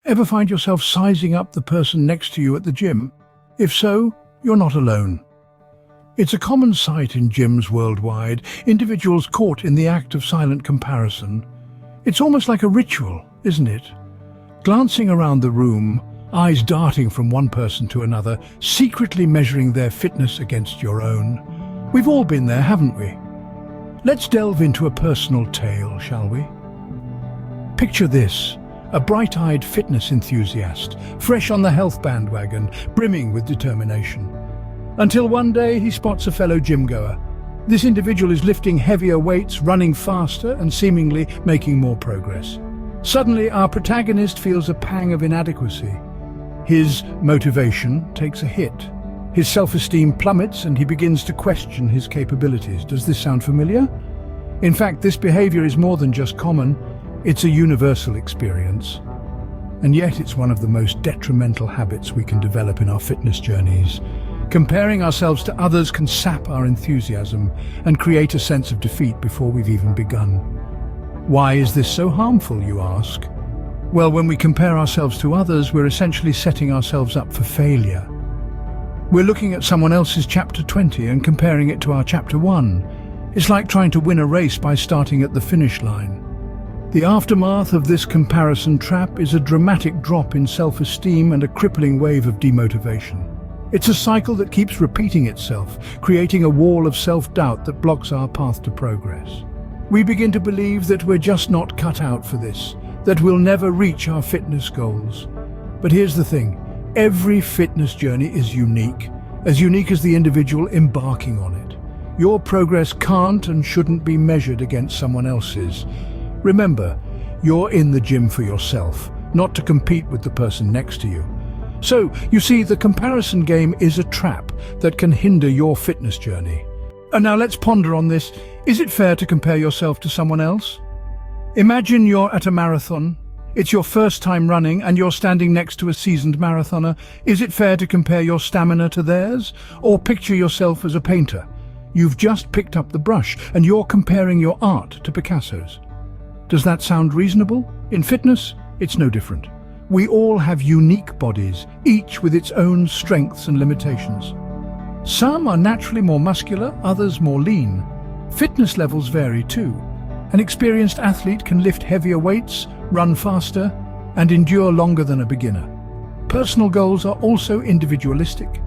Ever find yourself sizing up the person next to you at the gym? If so, you're not alone. It's a common sight in gyms worldwide, individuals caught in the act of silent comparison. It's almost like a ritual, isn't it? Glancing around the room, eyes darting from one person to another, secretly measuring their fitness against your own. We've all been there, haven't we? Let's delve into a personal tale, shall we? Picture this. A bright-eyed fitness enthusiast, fresh on the health bandwagon, brimming with determination. Until one day he spots a fellow gym-goer. This individual is lifting heavier weights, running faster, and seemingly making more progress. Suddenly, our protagonist feels a pang of inadequacy. His motivation takes a hit. His self-esteem plummets and he begins to question his capabilities. Does this sound familiar? In fact, this behavior is more than just common. It's a universal experience, and yet it's one of the most detrimental habits we can develop in our fitness journeys. Comparing ourselves to others can sap our enthusiasm and create a sense of defeat before we've even begun. Why is this so harmful, you ask? Well, when we compare ourselves to others, we're essentially setting ourselves up for failure. We're looking at someone else's chapter 20 and comparing it to our chapter 1. It's like trying to win a race by starting at the finish line. The aftermath of this comparison trap is a dramatic drop in self-esteem and a crippling wave of demotivation. It's a cycle that keeps repeating itself, creating a wall of self-doubt that blocks our path to progress. We begin to believe that we're just not cut out for this, that we'll never reach our fitness goals. But here's the thing, every fitness journey is unique as the individual embarking on it. Your progress can't and shouldn't be measured against someone else's. Remember, you're in the gym for yourself, not to compete with the person next to you. So, you see, the comparison game is a trap that can hinder your fitness journey. And now let's ponder on this. Is it fair to compare yourself to someone else? Imagine you're at a marathon. It's your first time running and you're standing next to a seasoned marathoner. Is it fair to compare your stamina to theirs? Or picture yourself as a painter. You've just picked up the brush and you're comparing your art to Picasso's. Does that sound reasonable? In fitness, it's no different. We all have unique bodies, each with its own strengths and limitations. Some are naturally more muscular, others more lean. Fitness levels vary too. An experienced athlete can lift heavier weights, run faster, and endure longer than a beginner. Personal goals are also individualistic.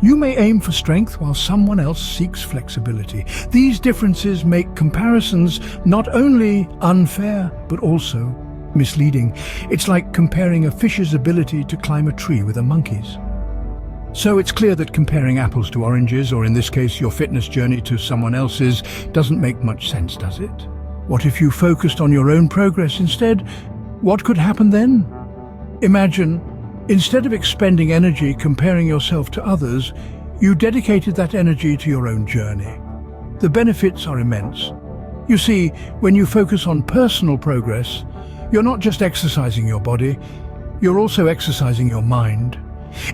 You may aim for strength while someone else seeks flexibility. These differences make comparisons not only unfair, but also misleading. It's like comparing a fish's ability to climb a tree with a monkey's. So it's clear that comparing apples to oranges, or in this case your fitness journey to someone else's, doesn't make much sense, does it? What if you focused on your own progress instead? What could happen then? Imagine, instead of expending energy comparing yourself to others, you dedicated that energy to your own journey. The benefits are immense. You see, when you focus on personal progress, you're not just exercising your body, you're also exercising your mind.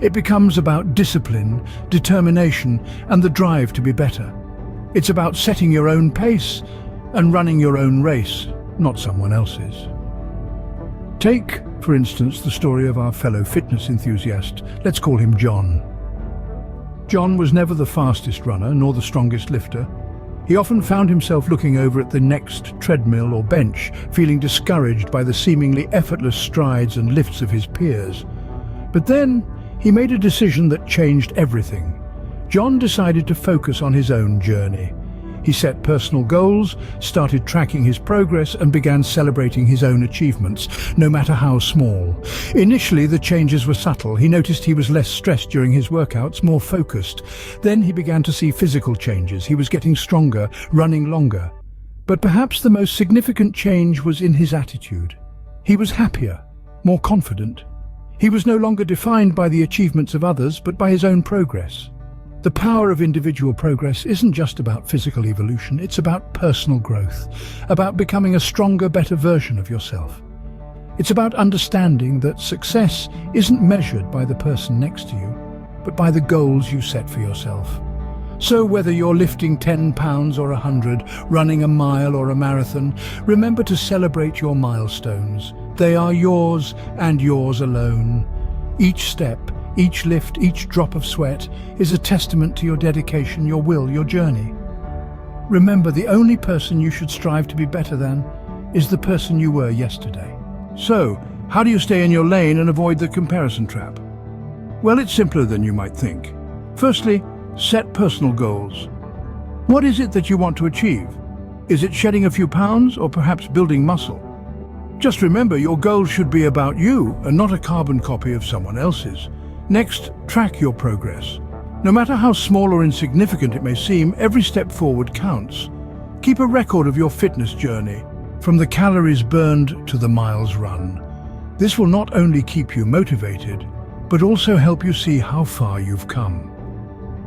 It becomes about discipline, determination, and the drive to be better. It's about setting your own pace and running your own race, not someone else's. Take, for instance, the story of our fellow fitness enthusiast. Let's call him John. John was never the fastest runner, nor the strongest lifter. He often found himself looking over at the next treadmill or bench, feeling discouraged by the seemingly effortless strides and lifts of his peers. But then, he made a decision that changed everything. John decided to focus on his own journey. He set personal goals, started tracking his progress, and began celebrating his own achievements, no matter how small. Initially, the changes were subtle. He noticed he was less stressed during his workouts, more focused. Then he began to see physical changes. He was getting stronger, running longer. But perhaps the most significant change was in his attitude. He was happier, more confident. He was no longer defined by the achievements of others, but by his own progress. The power of individual progress isn't just about physical evolution, it's about personal growth, about becoming a stronger, better version of yourself. It's about understanding that success isn't measured by the person next to you, but by the goals you set for yourself. So whether you're lifting 10 pounds or 100, running a mile or a marathon, remember to celebrate your milestones. They are yours and yours alone. Each step, each lift, each drop of sweat is a testament to your dedication, your will, your journey. Remember, the only person you should strive to be better than is the person you were yesterday. So, how do you stay in your lane and avoid the comparison trap? Well, it's simpler than you might think. Firstly, set personal goals. What is it that you want to achieve? Is it shedding a few pounds or perhaps building muscle? Just remember, your goal should be about you and not a carbon copy of someone else's. Next, track your progress. No matter how small or insignificant it may seem, every step forward counts. Keep a record of your fitness journey, from the calories burned to the miles run. This will not only keep you motivated, but also help you see how far you've come.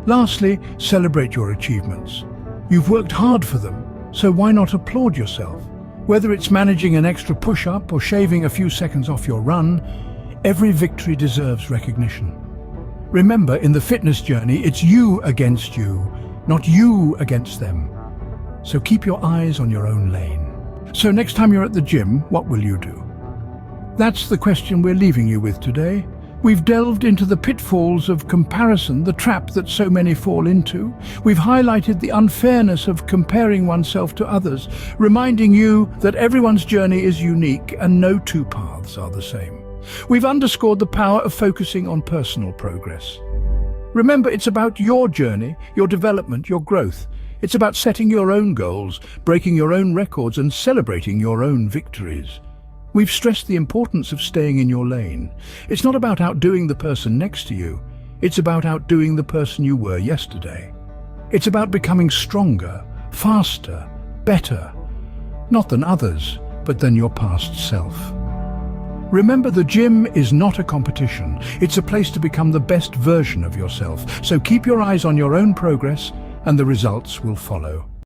Lastly, celebrate your achievements. You've worked hard for them, so why not applaud yourself? Whether it's managing an extra push-up or shaving a few seconds off your run, every victory deserves recognition. Remember, in the fitness journey, it's you against you, not you against them. So keep your eyes on your own lane. So next time you're at the gym, what will you do? That's the question we're leaving you with today. We've delved into the pitfalls of comparison, the trap that so many fall into. We've highlighted the unfairness of comparing oneself to others, reminding you that everyone's journey is unique and no two paths are the same. We've underscored the power of focusing on personal progress. Remember, it's about your journey, your development, your growth. It's about setting your own goals, breaking your own records, and celebrating your own victories. We've stressed the importance of staying in your lane. It's not about outdoing the person next to you. It's about outdoing the person you were yesterday. It's about becoming stronger, faster, better. Not than others, but than your past self. Remember, the gym is not a competition. It's a place to become the best version of yourself. So keep your eyes on your own progress, and the results will follow.